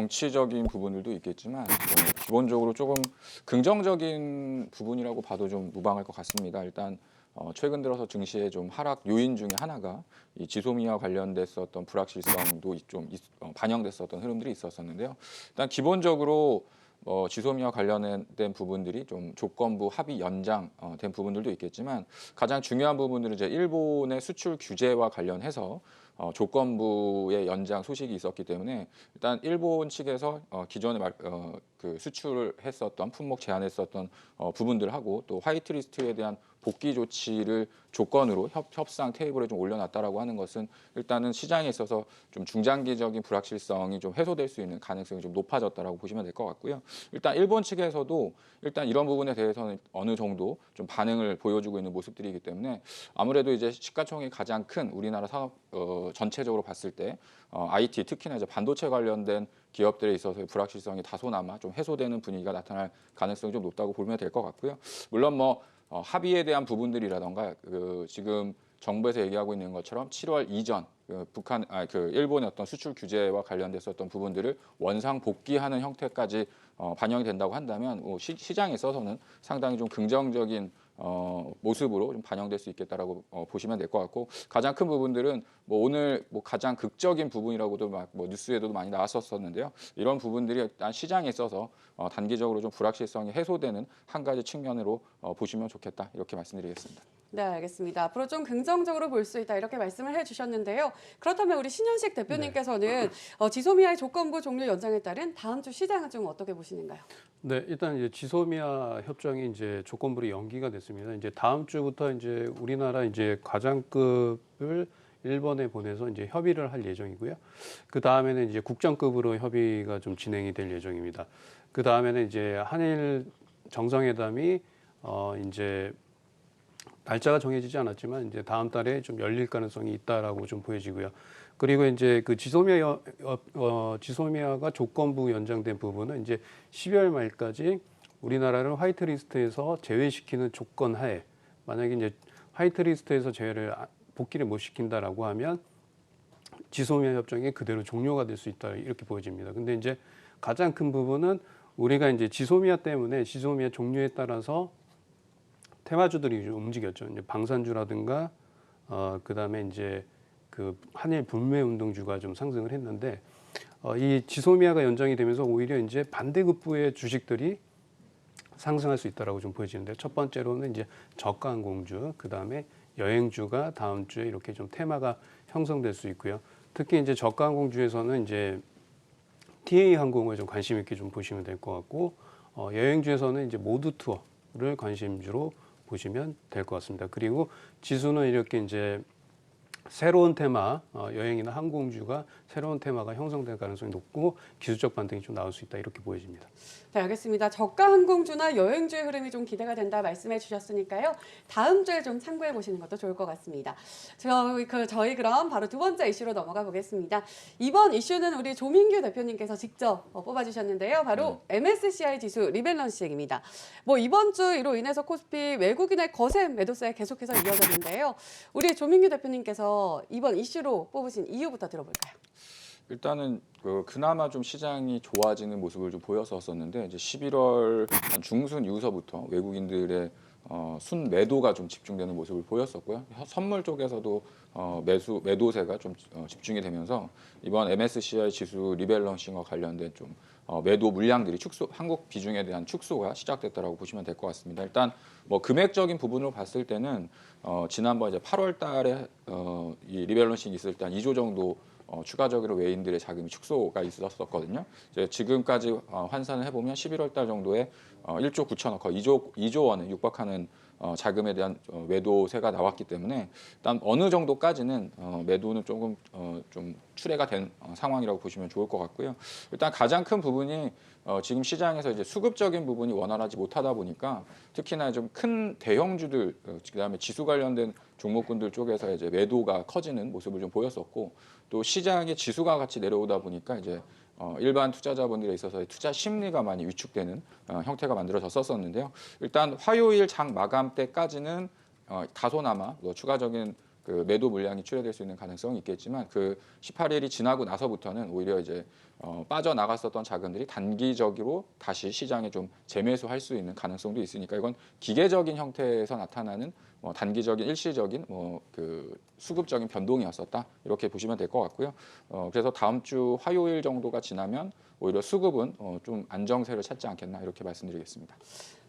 정치적인 부분들도 있겠지만 기본적으로 조금 긍정적인 부분이라고 봐도 좀 무방할 것 같습니다. 일단 최근 들어서 증시의 좀 하락 요인 중에 하나가 이 지소미아 관련됐었던 불확실성도 반영됐었던 흐름들이 있었었는데요. 일단 기본적으로 지소미아 관련된 부분들이 좀 조건부 합의 연장된 부분들도 있겠지만 가장 중요한 부분들은 이제 일본의 수출 규제와 관련해서 조건부의 연장 소식이 있었기 때문에 일단 일본 측에서 기존에 그 수출을 했었던 품목 제한했었던 부분들하고 또 화이트리스트에 대한 복귀 조치를 조건으로 협상 테이블에 좀 올려놨다라고 하는 것은 일단은 시장에 있어서 좀 중장기적인 불확실성이 좀 해소될 수 있는 가능성이 좀 높아졌다라고 보시면 될 것 같고요. 일단 일본 측에서도 일단 이런 부분에 대해서는 어느 정도 좀 반응을 보여주고 있는 모습들이기 때문에 아무래도 이제 시가총액이 가장 큰 우리나라 산업 전체적으로 봤을 때 IT 특히나 이제 반도체 관련된 기업들에 있어서의 불확실성이 다소나마 좀 해소되는 분위기가 나타날 가능성이 좀 높다고 보면 될 것 같고요. 물론 합의에 대한 부분들이라던가 지금 정부에서 얘기하고 있는 것처럼 7월 이전 일본의 어떤 수출 규제와 관련됐었던 부분들을 원상 복귀하는 형태까지 반영이 된다고 한다면 시장에 있어서는 상당히 좀 긍정적인 모습으로 좀 반영될 수 있겠다라고 보시면 될 것 같고 가장 큰 부분들은 오늘 가장 극적인 부분이라고도 뉴스에도 많이 나왔었는데요. 이런 부분들이 일단 시장에 있어서 단기적으로 좀 불확실성이 해소되는 한 가지 측면으로 보시면 좋겠다 이렇게 말씀드리겠습니다. 네, 알겠습니다. 앞으로 좀 긍정적으로 볼 수 있다 이렇게 말씀을 해주셨는데요. 그렇다면 우리 신현식 대표님께서는 지소미아의 조건부 종료 연장에 따른 다음 주 시장은 좀 어떻게 보시는가요? 네, 일단 이제 지소미아 협정이 이제 조건부로 연기가 됐습니다. 이제 다음 주부터 이제 우리나라 이제 과장급을 일본에 보내서 이제 협의를 할 예정이고요. 그 다음에는 이제 국장급으로 협의가 좀 진행이 될 예정입니다. 그 다음에는 이제 한일 정상회담이 이제 날짜가 정해지지 않았지만 이제 다음 달에 좀 열릴 가능성이 있다라고 좀 보여지고요. 그리고 이제 그 지소미아가 조건부 연장된 부분은 이제 12월 말까지 우리나라를 화이트리스트에서 제외시키는 조건 하에 만약에 이제 화이트리스트에서 복귀를 못 시킨다라고 하면 지소미아 협정이 그대로 종료가 될 수 있다 이렇게 보여집니다. 근데 이제 가장 큰 부분은 우리가 이제 지소미아 종료에 따라서 테마주들이 움직였죠. 이제 방산주라든가 그다음에 이제 그 한일 불매 운동주가 좀 상승을 했는데 이 지소미아가 연장이 되면서 오히려 이제 반대급부의 주식들이 상승할 수 있다라고 좀 보여지는데 첫 번째로는 이제 저가항공주, 그다음에 여행주가 다음 주에 이렇게 좀 테마가 형성될 수 있고요. 특히 이제 저가항공주에서는 이제 TA 항공을 좀 관심 있게 좀 보시면 될 것 같고 여행주에서는 이제 모두 투어를 관심주로 보시면 될 것 같습니다. 그리고 지수는 이렇게 이제 새로운 테마, 여행이나 항공주가 새로운 테마가 형성될 가능성이 높고 기술적 반등이 좀 나올 수 있다 이렇게 보여집니다. 네, 알겠습니다. 저가 항공주나 여행주의 흐름이 좀 기대가 된다 말씀해 주셨으니까요. 다음 주에 좀 참고해 보시는 것도 좋을 것 같습니다. 저희 그럼 바로 두 번째 이슈로 넘어가 보겠습니다. 이번 이슈는 우리 조민규 대표님께서 직접 뽑아주셨는데요. 바로 MSCI 지수 리밸런싱입니다. 이번 주 이로 인해서 코스피 외국인의 거센 매도세 계속해서 이어졌는데요. 우리 조민규 대표님께서 이번 이슈로 뽑으신 이유부터 들어볼까요? 일단은 그나마 좀 시장이 좋아지는 모습을 좀 보였었는데 이제 11월 한 중순 이후서부터 외국인들의 순매도가 좀 집중되는 모습을 보였었고요. 선물 쪽에서도 매도세가 좀 집중이 되면서 이번 MSCI 지수 리밸런싱과 관련된 좀 매도 물량들이 한국 비중에 대한 축소가 시작됐다라고 보시면 될 것 같습니다. 일단 금액적인 부분으로 봤을 때는 지난번 이제 8월 달에 이 리밸런싱이 있을 때 한 2조 정도 추가적으로 외인들의 자금이 축소가 있었었거든요. 이제 지금까지 환산을 해보면 11월 달 정도에 1조 9천억, 거의 2조 원에 육박하는 자금에 대한 매도세가 나왔기 때문에 일단 어느 정도까지는 매도는 조금 좀 출회가 된 상황이라고 보시면 좋을 것 같고요. 일단 가장 큰 부분이 지금 시장에서 이제 수급적인 부분이 원활하지 못하다 보니까 특히나 좀 큰 대형주들 그다음에 지수 관련된 종목군들 쪽에서 이제 매도가 커지는 모습을 좀 보였었고 또 시장의 지수가 같이 내려오다 보니까 이제 일반 투자자분들에 있어서 투자 심리가 많이 위축되는 형태가 만들어졌었는데요. 일단 화요일 장 마감 때까지는 다소나마 추가적인 그 매도 물량이 출회될 수 있는 가능성이 있겠지만 그 18일이 지나고 나서부터는 오히려 이제 빠져나갔었던 자금들이 단기적으로 다시 시장에 좀 재매수할 수 있는 가능성도 있으니까 이건 기계적인 형태에서 나타나는 단기적인 일시적인 그 수급적인 변동이었었다 이렇게 보시면 될 것 같고요. 그래서 다음 주 화요일 정도가 지나면 오히려 수급은 좀 안정세를 찾지 않겠나 이렇게 말씀드리겠습니다.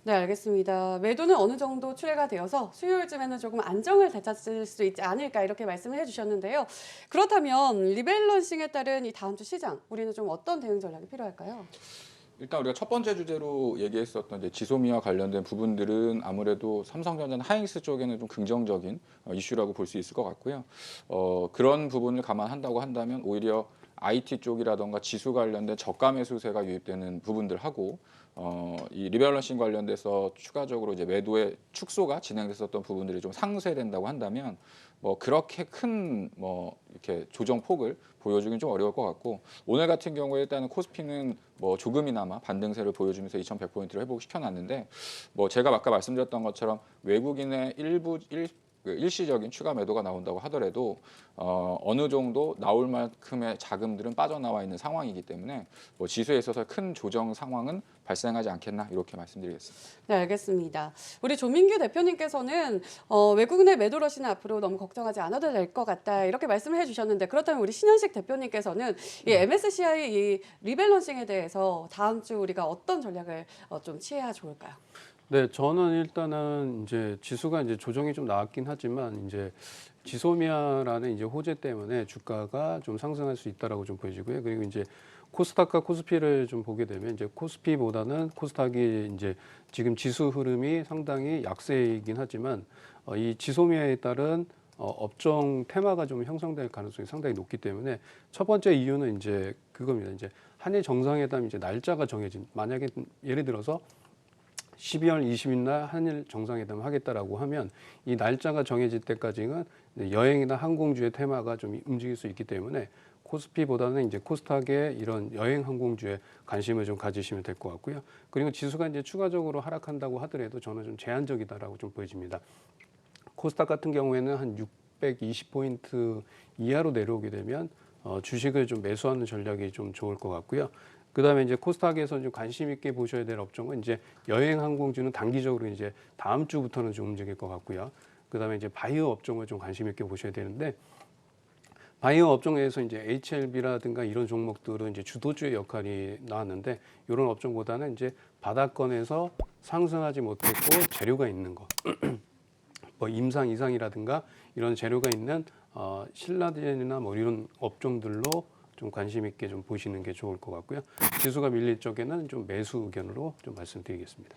네, 알겠습니다. 매도는 어느 정도 출회가 되어서 수요일쯤에는 조금 안정을 되찾을 수 있지 않을까 이렇게 말씀을 해주셨는데요. 그렇다면 리밸런싱에 따른 이 다음 주 시장, 우리는 좀 어떤 대응 전략이 필요할까요? 일단 우리가 첫 번째 주제로 얘기했었던 이제 지소미아 관련된 부분들은 아무래도 삼성전자나 하이닉스 쪽에는 좀 긍정적인 이슈라고 볼 수 있을 것 같고요. 그런 부분을 감안한다고 한다면 오히려 IT 쪽이라던가 지수 관련된 저가 매수세가 유입되는 부분들하고 이 리밸런싱 관련돼서 추가적으로 이제 매도의 축소가 진행됐었던 부분들이 좀 상쇄된다고 한다면 그렇게 큰 이렇게 조정 폭을 보여주긴 좀 어려울 것 같고 오늘 같은 경우에 일단은 코스피는 조금이나마 반등세를 보여주면서 2,100포인트를 회복시켜 놨는데 제가 아까 말씀드렸던 것처럼 외국인의 일시적인 추가 매도가 나온다고 하더라도 어느 정도 나올 만큼의 자금들은 빠져나와 있는 상황이기 때문에 지수에 있어서 큰 조정 상황은 발생하지 않겠나 이렇게 말씀드리겠습니다. 네, 알겠습니다. 우리 조민규 대표님께서는 외국인의 매도 러시는 앞으로 너무 걱정하지 않아도 될 것 같다 이렇게 말씀을 해주셨는데 그렇다면 우리 신현식 대표님께서는 이 MSCI 이 리밸런싱에 대해서 다음 주 우리가 어떤 전략을 좀 취해야 좋을까요? 네, 저는 일단은 이제 지수가 이제 조정이 좀 나왔긴 하지만 이제 지소미아라는 이제 호재 때문에 주가가 좀 상승할 수 있다라고 좀 보여지고요. 그리고 이제 코스닥과 코스피를 좀 보게 되면 이제 코스피보다는 코스닥이 이제 지금 지수 흐름이 상당히 약세이긴 하지만 이 지소미아에 따른 업종 테마가 좀 형성될 가능성이 상당히 높기 때문에 첫 번째 이유는 이제 그겁니다. 이제 한일 정상회담 이제 날짜가 정해진 만약에 예를 들어서 12월 20일 날 한일 정상회담을 하겠다라고 하면 이 날짜가 정해질 때까지는 여행이나 항공주의 테마가 좀 움직일 수 있기 때문에 코스피보다는 이제 코스닥의 이런 여행 항공주에 관심을 좀 가지시면 될 것 같고요. 그리고 지수가 이제 추가적으로 하락한다고 하더라도 저는 좀 제한적이다라고 좀 보여집니다. 코스닥 같은 경우에는 한 620포인트 이하로 내려오게 되면 주식을 좀 매수하는 전략이 좀 좋을 것 같고요. 그다음에 이제 코스닥에서 좀 관심 있게 보셔야 될 업종은 이제 여행 항공주는 단기적으로 이제 다음 주부터는 좀 움직일 것 같고요. 그다음에 이제 바이오 업종을 좀 관심 있게 보셔야 되는데 바이오 업종에서 이제 HLB라든가 이런 종목들은 이제 주도주의 역할이 나왔는데 이런 업종보다는 이제 바닥권에서 상승하지 못했고 재료가 있는 거, 임상 이상이라든가 이런 재료가 있는 신라젠이나 이런 업종들로 좀 관심 있게 좀 보시는 게 좋을 것 같고요. 지수가 밀릴 적에는 좀 매수 의견으로 좀 말씀드리겠습니다.